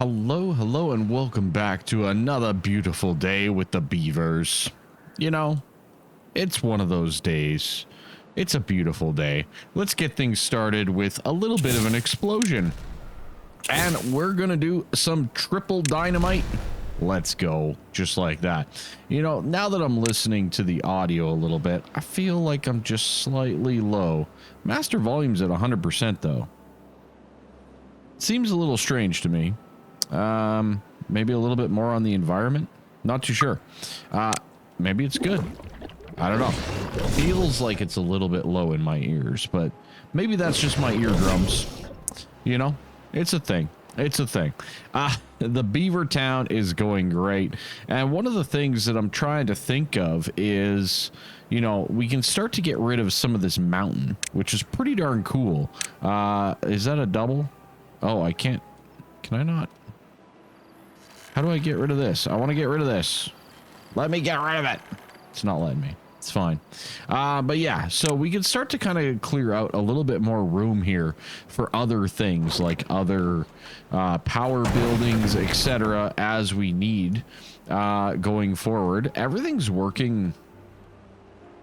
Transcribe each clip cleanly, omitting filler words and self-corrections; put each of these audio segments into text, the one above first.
Hello, and welcome back to another beautiful day with the beavers. You know, it's one of those days. It's a beautiful day. Let's get things started with a little bit of an explosion. And we're gonna do some triple dynamite. Let's go, just like that. You know, now that I'm listening to the audio a little bit, I feel like I'm just slightly low. Master volume's at 100% though. Seems a little strange to me. Maybe a little bit more on the environment. Not too sure. Maybe it's good. I don't know. Feels like it's a little bit low in my ears, but maybe that's just my eardrums. You know, it's a thing. It's a thing. The beaver town is going great. And one of the things that I'm trying to think of is, you know, we can start to get rid of some of this mountain, which is pretty darn cool. Is that a double? Oh, I can't. Can I not? How do I get rid of this? I want to get rid of this. Let me get rid of it. It's not letting me. It's fine. But yeah, so we can start to kind of clear out a little bit more room here for other things like other power buildings, etc. as we need going forward. Everything's working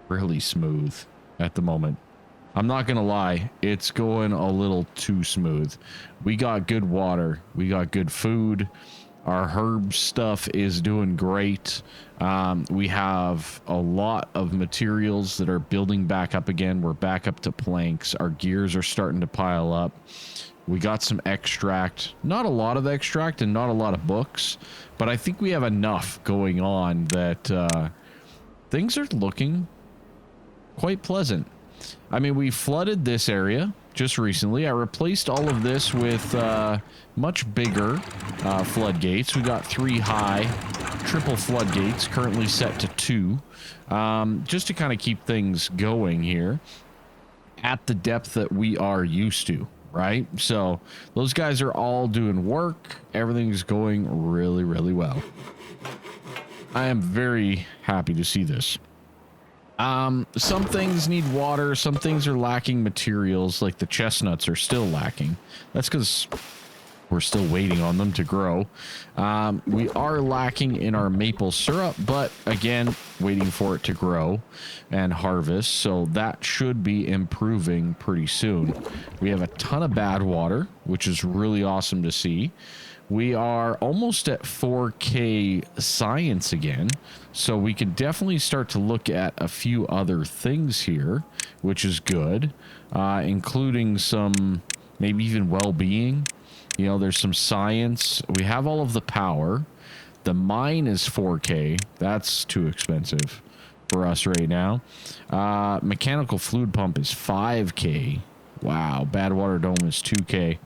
really smooth at the moment. I'm not going to lie. It's going a little too smooth. We got good water. We got good food. Our herb stuff is doing great. We have a lot of materials that are building back up again. We're back up to planks. Our gears are starting to pile up. We got some extract. Not a lot of extract and not a lot of books, but I think we have enough going on that things are looking quite pleasant. I mean, we flooded this area just recently. I replaced all of this with much bigger floodgates. We got 3 high triple floodgates, currently set to 2, just to kind of keep things going here at the depth that we are used to, right? So those guys are all doing work. Everything's going really, really well. I am very happy to see this. Some things need water, some things are lacking materials, like the chestnuts are still lacking. That's because we're still waiting on them to grow. We are lacking in our maple syrup, but again, waiting for it to grow and harvest, so that should be improving pretty soon. We have a ton of bad water, which is really awesome to see. We are almost at 4K science again, so we can definitely start to look at a few other things here, which is good, including some maybe even well-being. You know, there's some science. We have all of the power. The mine is 4K. That's too expensive for us right now. Mechanical fluid pump is 5K. Wow, bad water dome is 2K.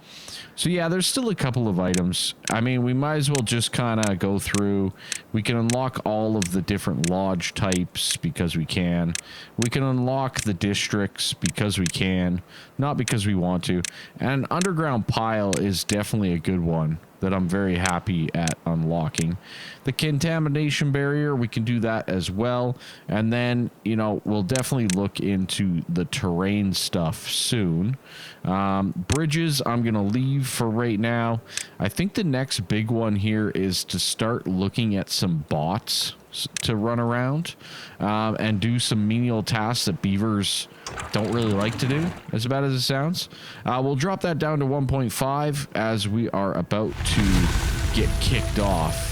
So yeah, there's still a couple of items. I mean, we might as well just kind of go through. We can unlock all of the different lodge types because we can. We can unlock the districts because we can, not because we want to. And underground pile is definitely a good one that I'm very happy at unlocking. The contamination barrier, we can do that as well. And then, you know, we'll definitely look into the terrain stuff soon. Bridges, I'm going to leave for right now. I think the next big one here is to start looking at some bots to run around and do some menial tasks that beavers don't really like to do, as bad as it sounds. We'll drop that down to 1.5 as we are about to get kicked off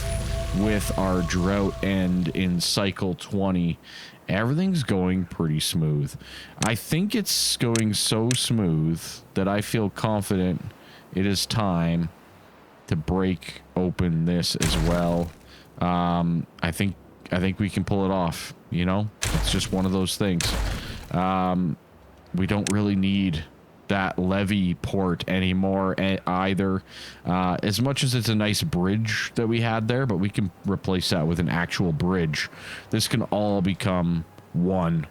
with our drought end in cycle 20. Everything's going pretty smooth. I think it's going so smooth that I feel confident it is time to break open this as well. I think we can pull it off, you know? It's just one of those things. We don't really need that levee port anymore either. As much as it's a nice bridge that we had there, but we can replace that with an actual bridge. This can all become one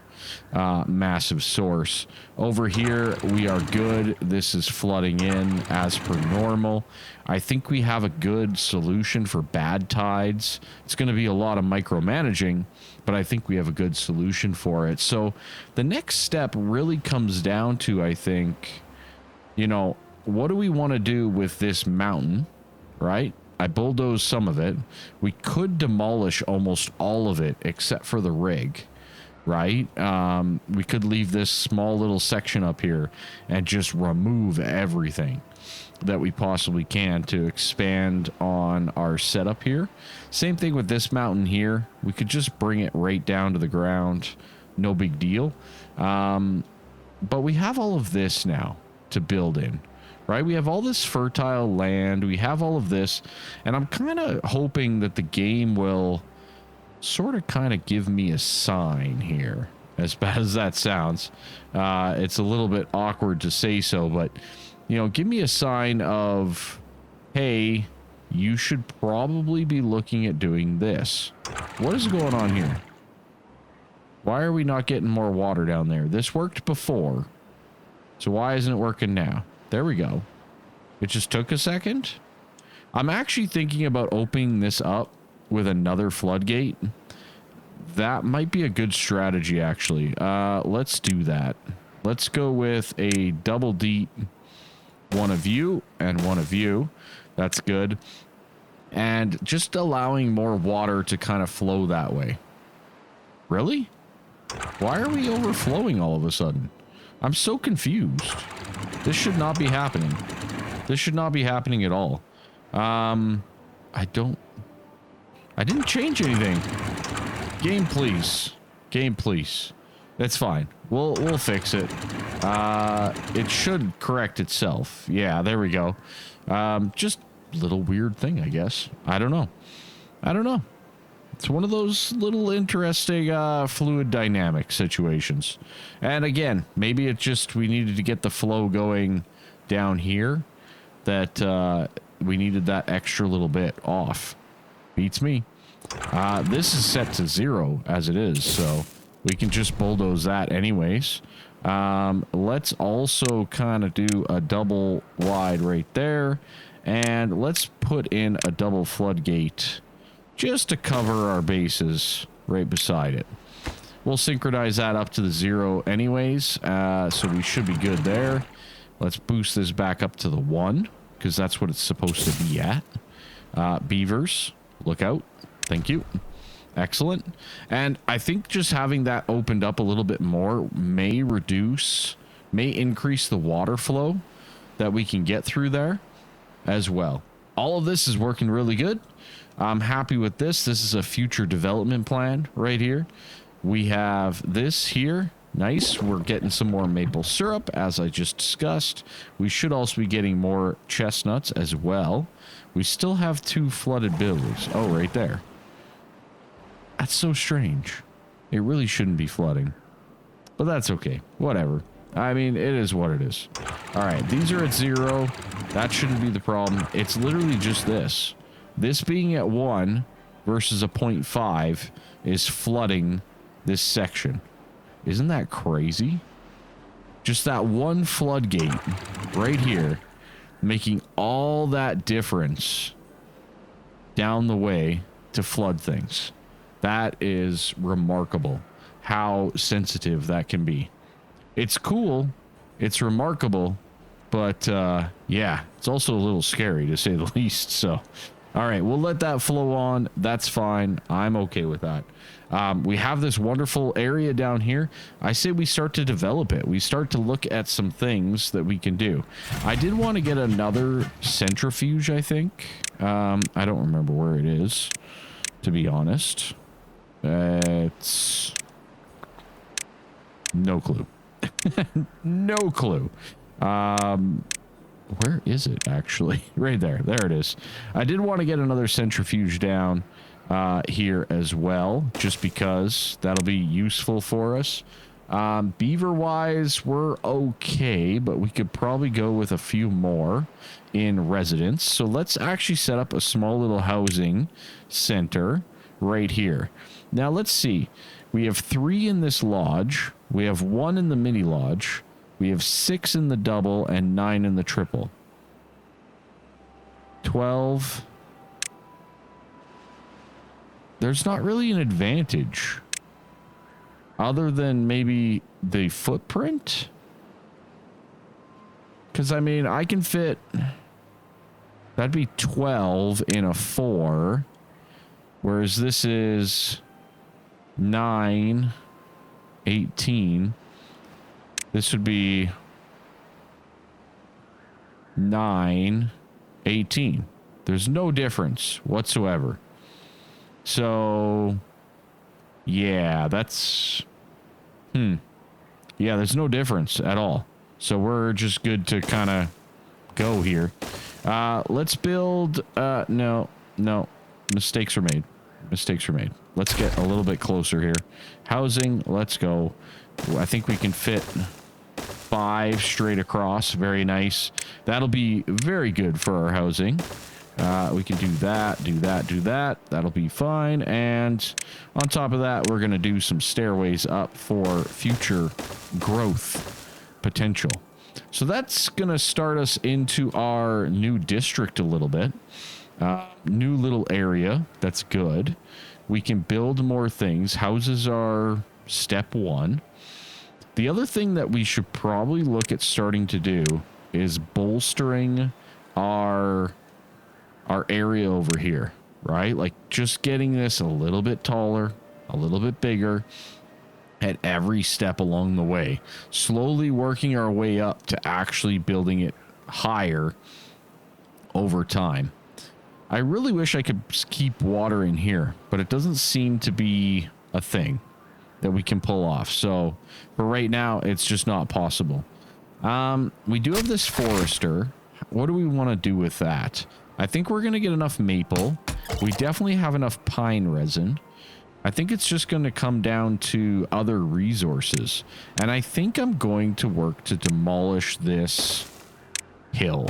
massive source. Over here, we are good. This is flooding in as per normal. I think we have a good solution for Badtides. It's going to be a lot of micromanaging, but I think we have a good solution for it. So the next step really comes down to, I think, you know, what do we want to do with this mountain, right? I bulldozed some of it. We could demolish almost all of it except for the rig, right? We could leave this small little section up here and just remove everything that we possibly can to expand on our setup here. Same thing with this mountain here. We could just bring it right down to the ground. No big deal. But we have all of this now to build in, right? We have all this fertile land. We have all of this. And I'm kind of hoping that the game will sort of kind of give me a sign here. As bad as that sounds. It's a little bit awkward to say so, but you know, give me a sign of, hey, you should probably be looking at doing this. What is going on here? Why are we not getting more water down there? This worked before. So why isn't it working now? There we go. It just took a second. I'm actually thinking about opening this up with another floodgate. That might be a good strategy, actually. Let's do that. Let's go with a double deep. One of you and one of you. That's good. And just allowing more water to kind of flow that way. Really? Why are we overflowing all of a sudden? I'm so confused. This should not be happening. This should not be happening at all. I didn't change anything. Game, please. Game, please. That's fine. We'll fix it. It should correct itself. Yeah, there we go. Just little weird thing, I guess. I don't know. It's one of those little interesting fluid dynamic situations. And again, maybe it just we needed to get the flow going down here. That we needed that extra little bit off. Beats me. This is set to 0 as it is, so we can just bulldoze that anyways. Let's also kind of do a double wide right there. And let's put in a double floodgate just to cover our bases right beside it. We'll synchronize that up to the 0 anyways. So we should be good there. Let's boost this back up to the 1 because that's what it's supposed to be at. Beavers, look out. Thank you. Excellent. And I think just having that opened up a little bit more may increase the water flow that we can get through there as well. All of this is working really good. I'm happy with this. This is a future development plan right here. We have this here. Nice. We're getting some more maple syrup, as I just discussed. We should also be getting more chestnuts as well. We still have 2 flooded buildings. Oh, right there. That's so strange. It really shouldn't be flooding. But that's okay. Whatever. I mean, it is what it is. All right, these are at 0. That shouldn't be the problem. It's literally just this. This being at 1 versus a 0.5 is flooding this section. Isn't that crazy? Just that one floodgate right here making all that difference down the way to flood things. That is remarkable how sensitive that can be. It's cool. It's remarkable. But, yeah, it's also a little scary to say the least. So, all right, we'll let that flow on. That's fine. I'm okay with that. We have this wonderful area down here. I say we start to develop it. We start to look at some things that we can do. I did want to get another centrifuge, I think. I don't remember where it is, to be honest. It's no clue. No clue. Where is it actually? Right there. There it is. I did want to get another centrifuge down here as well, just because that'll be useful for us. Beaver wise, we're okay, but we could probably go with a few more in residence. So let's actually set up a small little housing center right here. Now let's see. We have 3 in this lodge. We have 1 in the mini lodge. We have 6 in the double and 9 in the triple. 12. There's not really an advantage other than maybe the footprint. Because, I mean, I can fit That'd be 12 in a 4. Whereas this is 9, 18. This would be 9, 18. There's no difference whatsoever. So, yeah, that's... Yeah, there's no difference at all. So we're just good to kind of go here. Let's build... No. Mistakes were made. Let's get a little bit closer here. Housing, let's go. I think we can fit 5 straight across. Very nice. That'll be very good for our housing. We can do that. That'll be fine. And on top of that, we're going to do some stairways up for future growth potential. So that's going to start us into our new district a little bit. New little area. That's good. We can build more things. Houses are step 1. The other thing that we should probably look at starting to do is bolstering our area over here, right? Like just getting this a little bit taller, a little bit bigger at every step along the way. Slowly working our way up to actually building it higher over time. I really wish I could keep water in here, but it doesn't seem to be a thing that we can pull off. So for right now, it's just not possible. We do have this forester. What do we want to do with that? I think we're going to get enough maple. We definitely have enough pine resin. I think it's just going to come down to other resources. And I think I'm going to work to demolish this hill.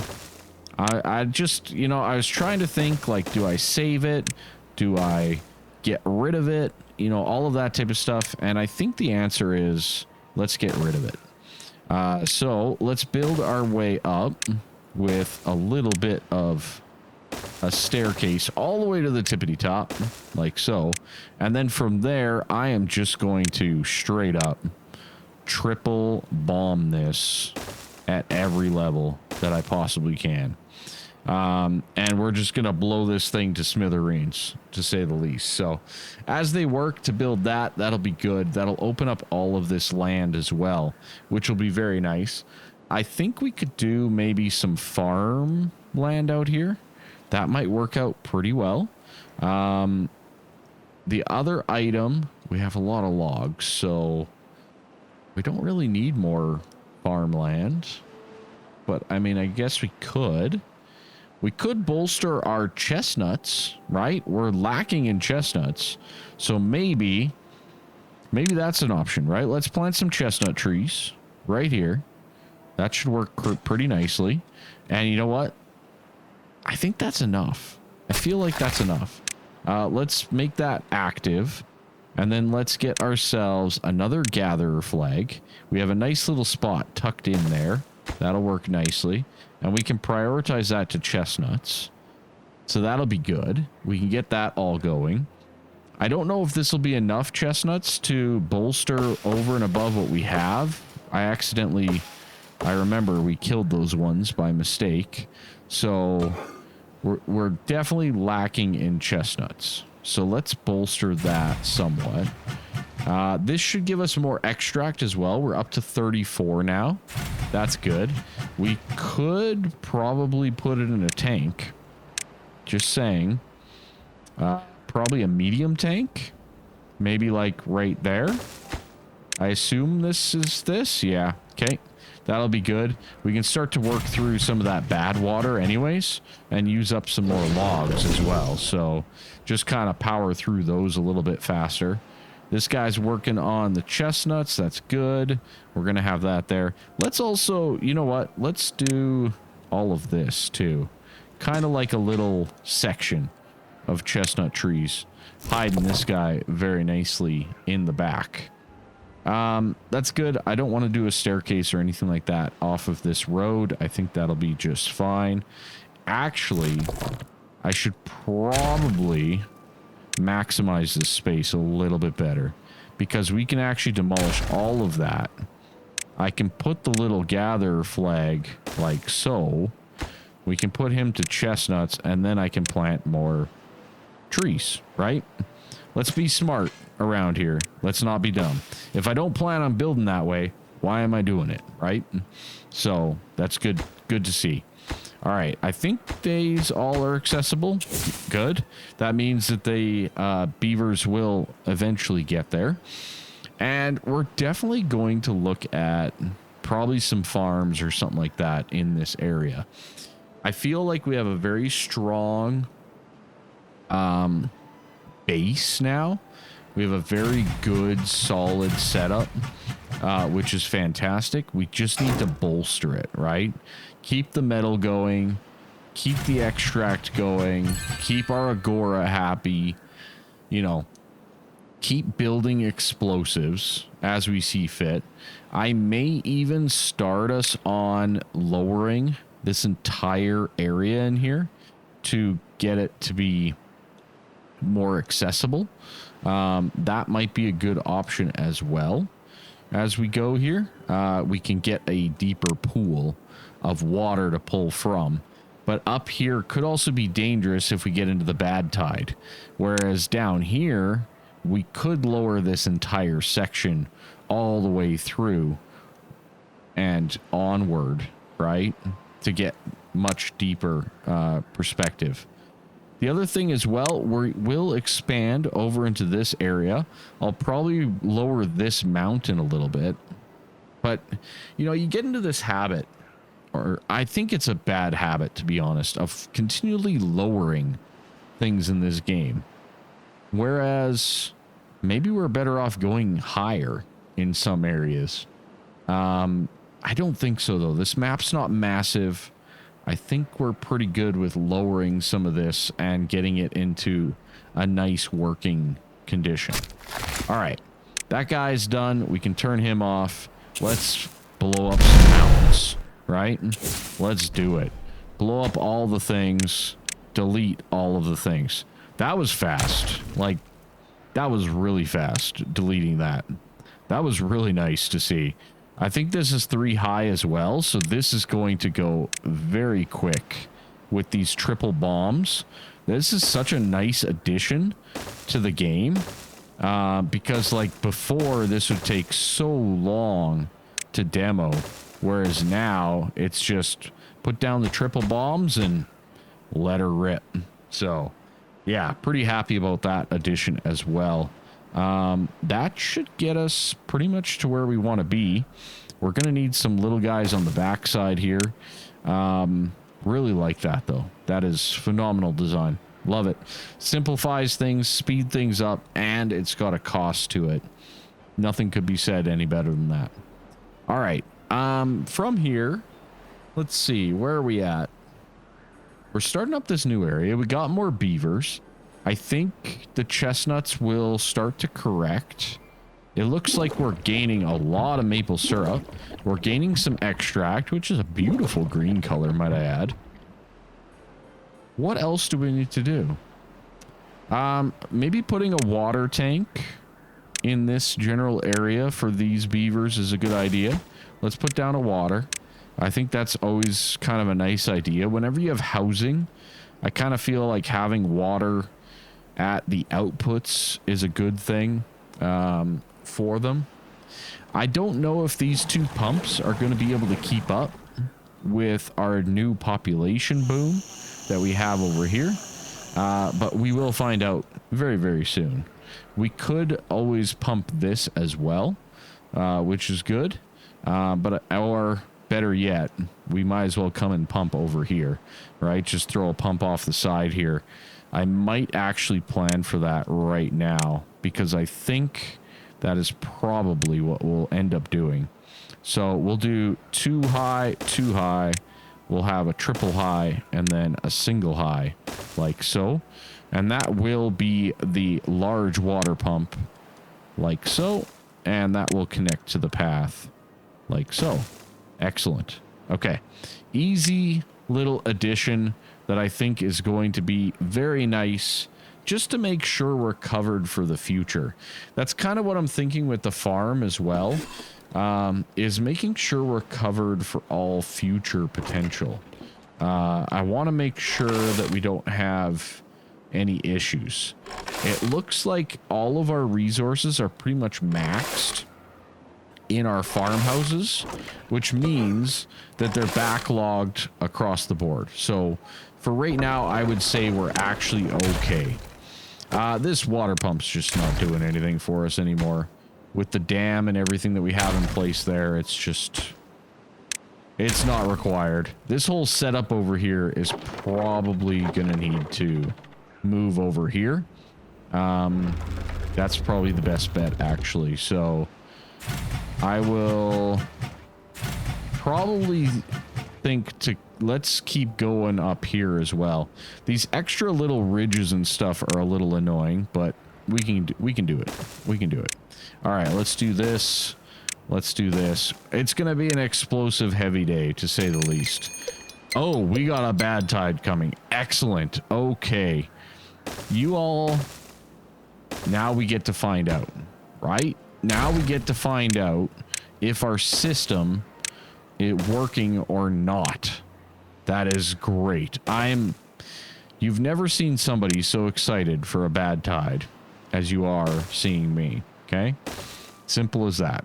I just, you know, I was trying to think, like, do I save it? Do I get rid of it? You know, all of that type of stuff. And I think the answer is, let's get rid of it. So let's build our way up with a little bit of a staircase all the way to the tippity top, like so. And then from there, I am just going to straight up triple bomb this at every level that I possibly can. And we're just going to blow this thing to smithereens, to say the least. So as they work to build that, that'll be good. That'll open up all of this land as well, which will be very nice. I think we could do maybe some farm land out here. That might work out pretty well. The other item, we have a lot of logs, so we don't really need more farmland. But, I mean, I guess we could. We could bolster our chestnuts, right? We're lacking in chestnuts. So maybe that's an option, right? Let's plant some chestnut trees right here. That should work pretty nicely. And you know what? I think that's enough. I feel like that's enough. Let's make that active. And then let's get ourselves another gatherer flag. We have a nice little spot tucked in there. That'll work nicely. And we can prioritize that to chestnuts. So that'll be good. We can get that all going. I don't know if this will be enough chestnuts to bolster over and above what we have. I remember we killed those ones by mistake. So we're definitely lacking in chestnuts. So let's bolster that somewhat. This should give us more extract as well. We're up to 34 now. That's good. We could probably put it in a tank. Just saying. Probably a medium tank. Maybe like right there. I assume this is this. Yeah. Okay. That'll be good. We can start to work through some of that bad water anyways and use up some more logs as well. So just kind of power through those a little bit faster. This guy's working on the chestnuts. That's good. We're going to have that there. Let's also, you know what? Let's do all of this too. Kind of like a little section of chestnut trees. Hiding this guy very nicely in the back. That's good. I don't want to do a staircase or anything like that off of this road. I think that'll be just fine. Actually, I should probably maximize this space a little bit better because we can actually demolish all of that. I can put the little gatherer flag like so. We can put him to chestnuts, and then I can plant more trees, right? Let's be smart around here. Let's not be dumb. If I don't plan on building that way, why am I doing it, right? So that's good to see. All right, I think these all are accessible. Good. That means that the beavers will eventually get there. And we're definitely going to look at probably some farms or something like that in this area. I feel like we have a very strong base now. We have a very good, solid setup, which is fantastic. We just need to bolster it, right? Keep the metal going, keep the extract going, keep our agora happy, you know, keep building explosives as we see fit. I may even start us on lowering this entire area in here to get it to be more accessible. That might be a good option as well. As we go here, we can get a deeper pool of water to pull from. But up here could also be dangerous if we get into the Badtide. Whereas down here, we could lower this entire section all the way through and onward, right? To get much deeper perspective. The other thing as well, we'll expand over into this area. I'll probably lower this mountain a little bit. But, you know, you get into this habit, or I think it's a bad habit, to be honest, of continually lowering things in this game. Whereas maybe we're better off going higher in some areas. I don't think so, though. This map's not massive. I think we're pretty good with lowering some of this and getting it into a nice working condition. All right. That guy's done. We can turn him off. Let's blow up some mountains, right? Let's do it. Blow up all the things. Delete all of the things. That was fast. Like, that was really fast, deleting that. That was really nice to see. I think this is 3 high as well, so this is going to go very quick with these triple bombs. This is such a nice addition to the game, because like before, this would take so long to demo, whereas now it's just put down the triple bombs and let her rip. So yeah, pretty happy about that addition as well. That should get us pretty much to where we want to be. We're going to need some little guys on the backside here. Really like that, though. That is phenomenal design. Love it. Simplifies things, speed things up, and it's got a cost to it. Nothing could be said any better than that. All right. From here, let's see. Where are we at? We're starting up this new area. We got more beavers. I think the chestnuts will start to correct. It looks like we're gaining a lot of maple syrup. We're gaining some extract, which is a beautiful green color, might I add. What else do we need to do? Maybe putting a water tank in this general area for these beavers is a good idea. Let's put down a water. I think that's always kind of a nice idea. Whenever you have housing, I kind of feel like having water at the outputs is a good thing for them. I don't know if these 2 pumps are going to be able to keep up with our new population boom that we have over here, but we will find out very, very soon. We could always pump this as well, which is good, or better yet, we might as well come and pump over here, right? Just throw a pump off the side here. I might actually plan for that right now, because I think that is probably what we'll end up doing. So we'll do 2 high, 2 high. We'll have a triple high and then a single high, like so. And that will be the large water pump, like so. And that will connect to the path, like so. Excellent. Okay. Easy little addition that I think is going to be very nice, just to make sure we're covered for the future. That's kind of what I'm thinking with the farm as well, is making sure we're covered for all future potential. I want to make sure that we don't have any issues. It looks like all of our resources are pretty much maxed in our farmhouses, which means that they're backlogged across the board. So for right now, I would say we're actually okay. This water pump's just not doing anything for us anymore. With the dam and everything that we have in place there, it's just... it's not required. This whole setup over here is probably gonna need to move over here. That's probably the best bet, actually. So I will probably think to... let's keep going up here as well. These extra little ridges and stuff are a little annoying, but we can do it. We can do it. All right, let's do this. Let's do this. It's gonna be an explosive heavy day, to say the least. Oh, we got a bad tide coming. Excellent. Okay. You all... now we get to find out, right? Now we get to find out if our system is working or not. That is great. You've never seen somebody so excited for a bad tide as you are seeing me, okay? Simple as that.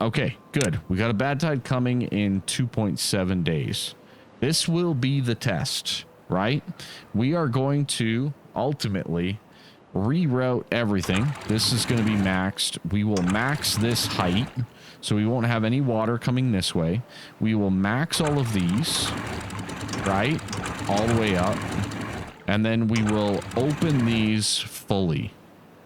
Okay, good. We got a bad tide coming in 2.7 days. This will be the test, right? We are going to ultimately reroute everything. This is going to be maxed. We will max this height, so we won't have any water coming this way. We will max all of these, right? All the way up. And then we will open these fully,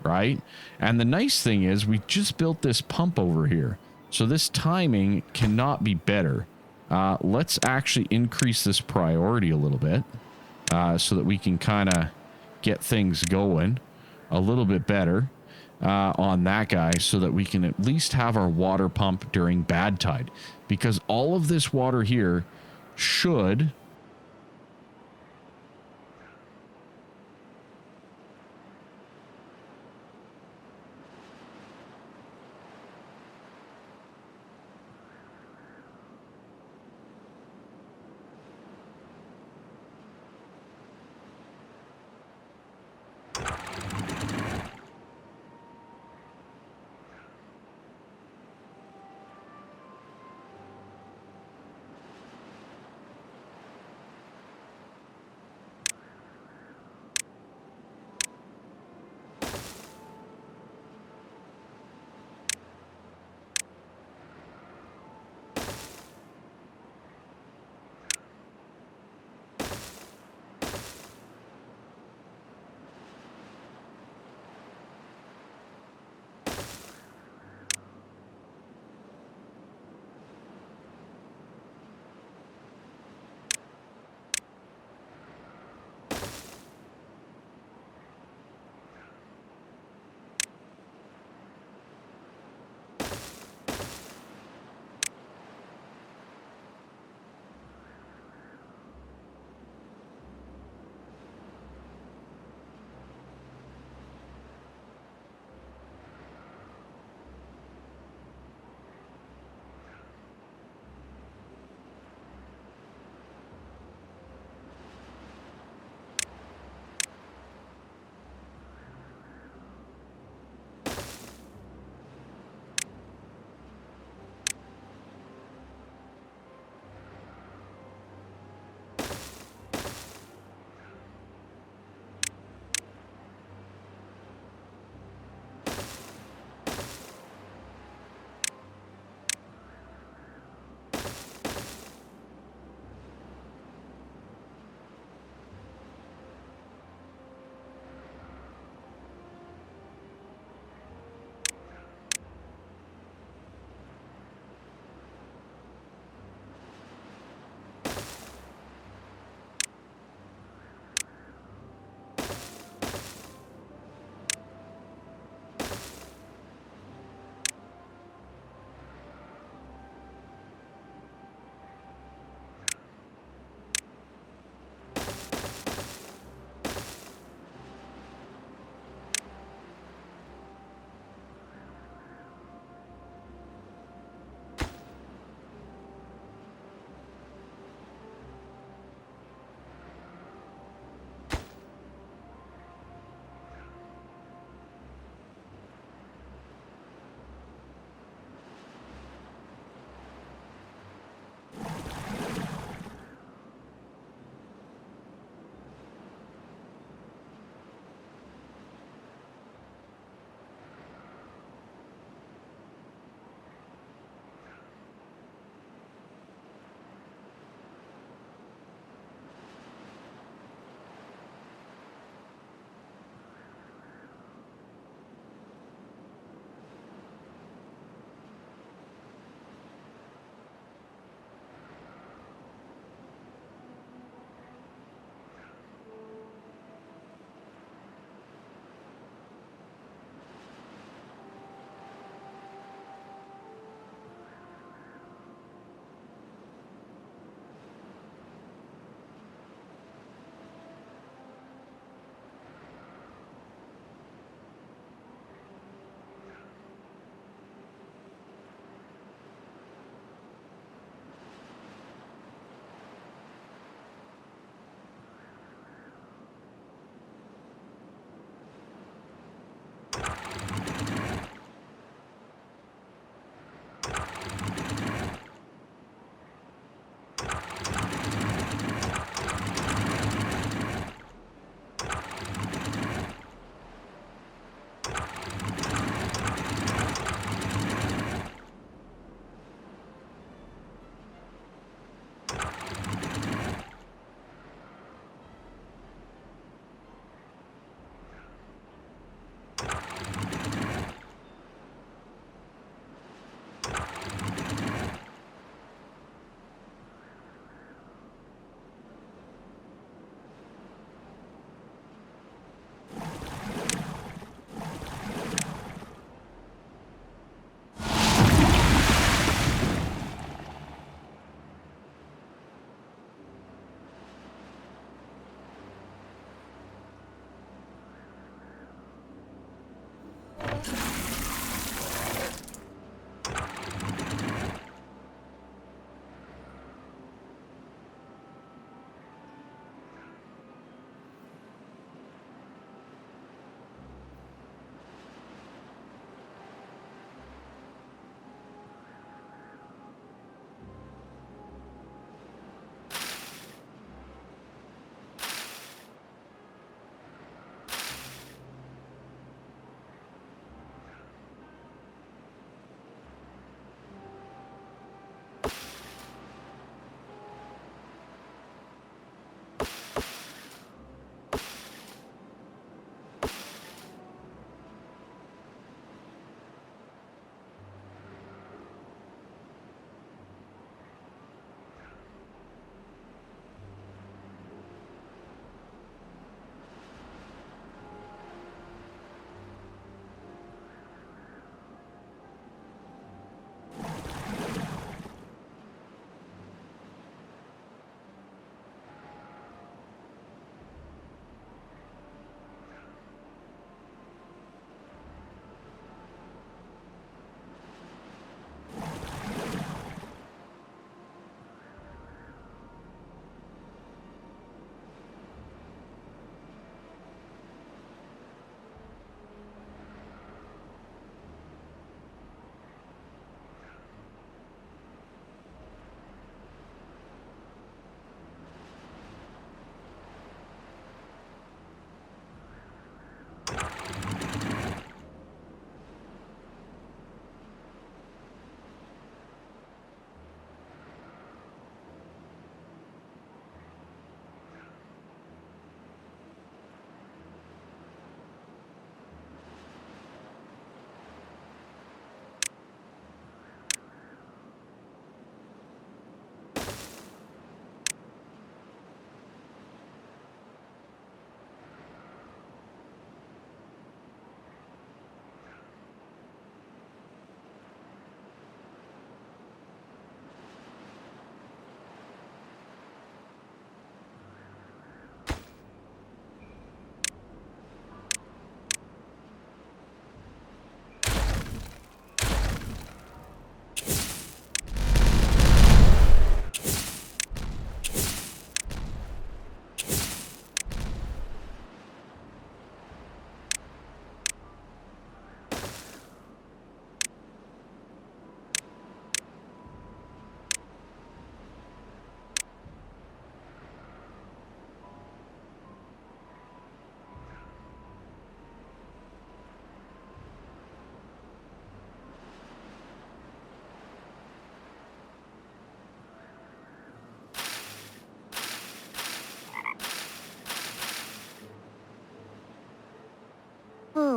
right? And the nice thing is we just built this pump over here. So this timing cannot be better. Let's actually increase this priority a little bit so that we can kind of get things going a little bit better on that guy, so that we can at least have our water pump during bad tide, because all of this water here should...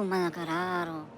mga kararo.